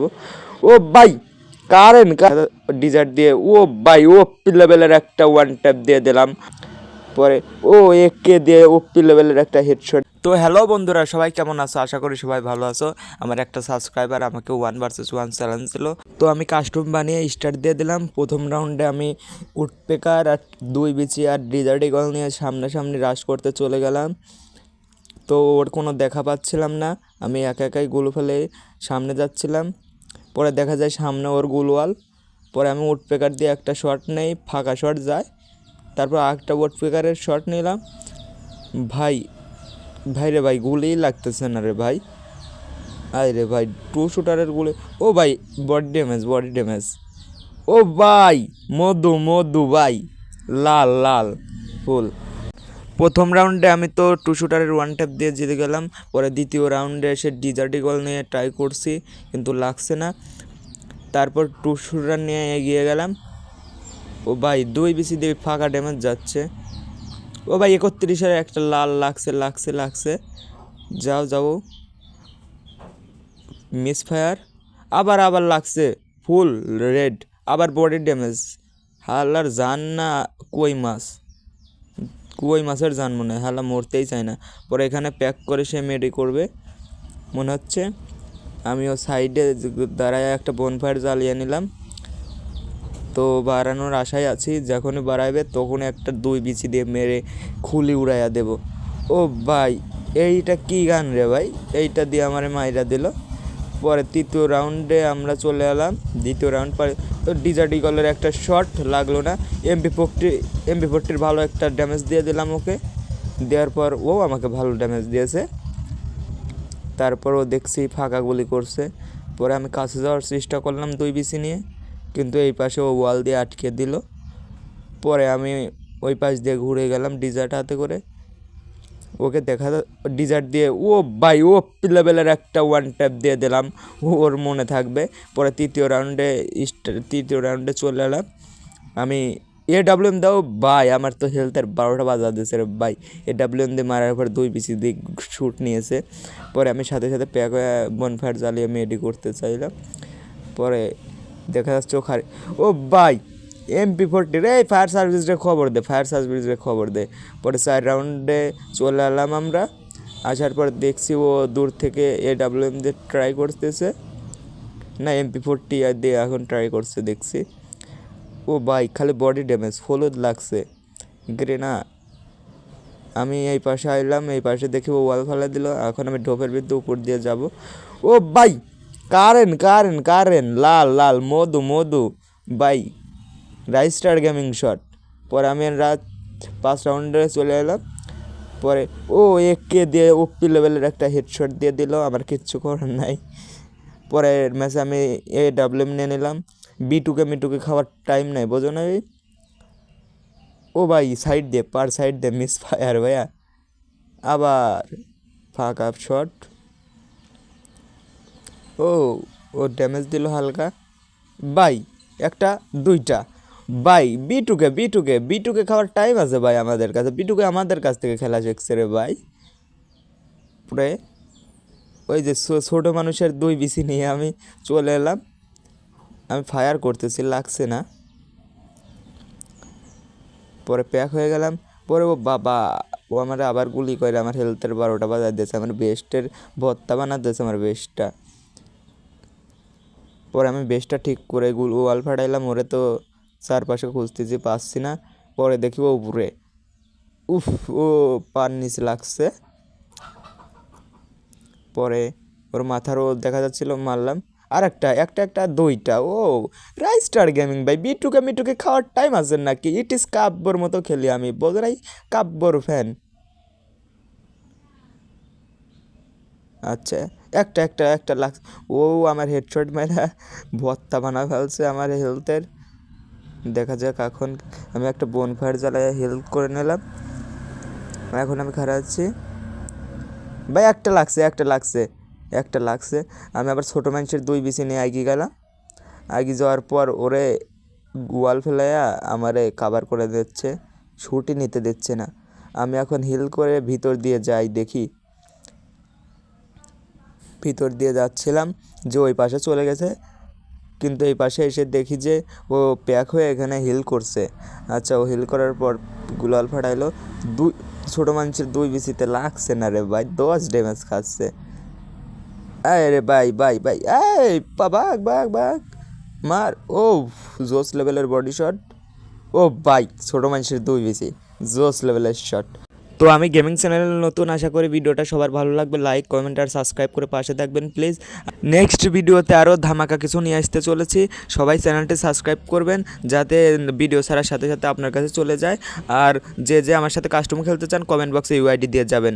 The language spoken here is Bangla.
যাবো। ও ভাই কারেন্ট ডিজার্ট দিয়ে ও ভাই ও লেভেলের একটা ওয়ান ট্যাপ দিয়ে দিলাম। পরে ও একে দিয়ে ওপি লেভেলের একটা হেডশট। তো হ্যালো বন্ধুরা, সবাই কেমন আছো? আশা করি সবাই ভালো আছো। আমার একটা সাবস্ক্রাইবার আমাকে 1 vs 1 চ্যালেঞ্জ ছিল, তো আমি কাস্টম বানিয়ে স্টার্ট দিয়ে দিলাম। প্রথম রাউন্ডে আমি উডপেকার আর 2 বিচি আর ডিজার্ট ইগল নিয়ে সামনাসামনি রাশ করতে চলে গেলাম। তো ওর কোনো দেখা পাচ্ছিলাম না, আমি একা একাই গুলো ফেলে সামনে যাচ্ছিলাম। পরে দেখা যায় সামনে ওর গুলওয়াল। পরে আমি উডপেকার দিয়ে একটা শট নেই, ফাঁকা শট যায়। তারপর আরেকটা উডপেকারের শট নিলাম। ভাই ভাই রে ভাই গুলিই লাগতেছে না রে ভাই। আয় রে ভাই 2 শুটারের গুলি। ও ভাই বডি ড্যামেজ। ও ভাই মধু মধু ভাই, লাল লাল ফুল। প্রথম রাউন্ডে আমি তো 2 শুটারের ওয়ান ট্যাপ দিয়ে জিতে গেলাম। পরে দ্বিতীয় রাউন্ডে এসে ডিজার্ট ইগল নিয়ে ট্রাই করছি, কিন্তু লাগছে না। তারপর 2 শুটার নিয়ে এগিয়ে গেলাম। ও ভাই 2 বিচি দিয়ে ফাঁকা ড্যামেজ যাচ্ছে। ও ভাই 31-এর একটা লাল লাগছে। যাও মিস ফায়ার। আবার লাগছে ফুল রেড। আবার বডি ড্যামেজ। হালার জান না কই মাছের জান মনে হয়, হালা মরতেই চায় না। পরে এখানে প্যাক করে সে মেডি করবে মনে হচ্ছে। আমিও সাইডে দাঁড়ায় একটা বনফায়ার জ্বালিয়ে নিলাম। তো বাড়ানোর আশায় আছি, যখনই বাড়াইবে তখনই একটা 2 বিচি দিয়ে মেরে খুলি উড়াইয়া দেব। ও ভাই এইটা কি গান রে ভাই, এইটা দিয়ে আমার মাইরা দিল। পরে তৃতীয় রাউন্ডে আমরা চলে এলাম। দ্বিতীয় রাউন্ড পরে তো ডিজার্ট ইগলের একটা শট লাগলো না। এমপি40 ভালো একটা ড্যামেজ দিয়ে দিলাম ওকে। দেওয়ার পর ও আমাকে ভালো ড্যামেজ দিয়েছে। তারপর ও দেখছি ফাঁকা গুলি করছে। পরে আমি কাছে যাওয়ার চেষ্টা করলাম 2 বিচি নিয়ে, কিন্তু এই পাশে ও ওয়াল দিয়ে আটকে দিল। পরে আমি ওই পাশ দিয়ে ঘুরে গেলাম ডিজার্ট হাতে করে। ওকে দেখা ডিজার্ট দিয়ে ও ভাই ও লেভেলের একটা ওয়ান ট্যাপ দিয়ে দিলাম, ওর মনে থাকবে। পরে তৃতীয় রাউন্ডে চলে এলাম আমি। AWM দাও ভাই, আমার তো হেলথের 12টা বাজা দিয়েছে রে ভাই। AWM দিয়ে মারার পর 2 বিচি দিয়ে শ্যুট নিয়েছে। পরে আমি সাথে সাথে প্যাক হয়ে বনফায়ার জ্বালিয়ে মেডি করতে চাইলাম। পরে দেখা যাচ্ছে ওখানে ও ভাই MP40 রে ফায়ার সার্ভিসে খবর দে। পরে 4 রাউন্ডে চলে এলাম আমরা। আসার পর দেখছি ও দূর থেকে AWM দিয়ে ট্রাই করতেছে, না MP40 দিয়ে এখন ট্রাই করছে দেখছি। ও ভাই খালি বডি ড্যামেজ, হলুদ লাগছে গ্রেনা। আমি এই পাশে আইলাম, এই পাশে দেখি ও ওয়াল ফেলা দিল। এখন আমি ঢোপের বিদ্যুৎ উপর দিয়ে যাব। ও ভাই কারেন্ট লাল মধু ভাই, রাইস্টার গেমিং শট। পরে আমি 5 রাউন্ডে চলে এলাম। পরে ও একে দিয়ে ওপি লেভেলের একটা হেডশট দিয়ে দিল, আমার কিচ্ছু করার নাই। পরের ম্যাচে আমি AWM নিয়ে নিলাম। মিটুকে খাওয়ার টাইম নাই, বোঝো না? ও ভাই সাইড দিয়ে মিস ফায়ার ভাইয়া। আবার ফাঁকা শট। ও ও ড্যামেজ দিল হালকা ভাই, একটা 2টা। ভাই বিটুকে খাওয়ার টাইম আছে ভাই আমাদের কাছে। বিটুকে আমাদের কাছ থেকে খেলা শিখছে রে ভাই। পরে ওই যে ছোটো মানুষের 2 বিচি নিয়ে আমি চলে এলাম। আমি ফায়ার করতেছি, লাগছে না। পরে প্যাক হয়ে গেলাম। পরে ও বাবা ও আমার আবার গুলি করে আমার হেলথের 12টা বাজার দিয়েছে। আমার বেস্টের ভত্তা বানাতেছে আমার বেস্টটা। পরে আমি বেস্টটা ঠিক করে ওয়াল ফাটাইলাম। ওরে তো চারপাশে খুঁজতেছি, পাচ্ছি না। পরে দেখি ও উপরে, উফ, ও পার নিচে লাগছে। পরে ওর মাথারও দেখা যাচ্ছিল, মারলাম। আর একটা 2টা। ও রাইস্টার গেমিং ভাই, মিটুকে খাওয়ার টাইম আছে নাকি? ইট ইস কাব্যর মতো খেলি আমি, বোঝো নাই? কাব্যর ফ্যান। আচ্ছা একটা লাগ। ও আমার হেডশট মেরা ভত্তা বানা ফেলছে আমার হেলথের। দেখা যাক এখন। আমি একটা বনফায়ার জ্বালায় হেল্প করে নিলাম। এখন আমি খারাপ আছি ভাই। একটা লাগছে। আমি আবার ছোটো মানুষের 2 বিচি নিয়ে এগিয়ে গেলাম। এগিয়ে যাওয়ার পর ওরে গোয়াল ফেলাইয়া আমারে কাভার করে দিচ্ছে, শুটই নিতে দিচ্ছে না। আমি এখন হিল করে ভিতর দিয়ে যাই, দেখি ভিতর দিয়ে যাচ্ছিলাম যে ওই পাশে চলে গেছে, কিন্তু এই পাশে এসে দেখি যে ও প্যাক হয়ে এখানে হিল করছে। আচ্ছা, ও হিল করার পর গুলাল ফাটাইলো। ছোটো মানুষের 2 বিসিতে লাগছে না রে ভাই, 10 ড্যামেজ খাচ্ছে। আরে ভাই ভাই ভাই, এই বাঘ বাঘ বাঘ মার। ও জোস লেভেলের বডি শট। ও ভাই, ছোটো মানুষের 2 বিসি, জোস লেভেলের শট। তো আমি গেমিং চ্যানেল নতুন, আশা করি ভিডিওটা সবার ভালো লাগবে। লাইক, কমেন্ট আর সাবস্ক্রাইব করে পাশে থাকবেন প্লিজ। নেক্সট ভিডিওতে আরও ধামাকা কিছু নিয়ে আসতে চলেছি। সবাই চ্যানেলটি সাবস্ক্রাইব করবেন যাতে ভিডিও ছাড়ার সাথে সাথে আপনার কাছে চলে যায়। আর যে আমার সাথে কাস্টম খেলতে চান কমেন্ট বক্সে ইউআইডি দিয়ে যাবেন।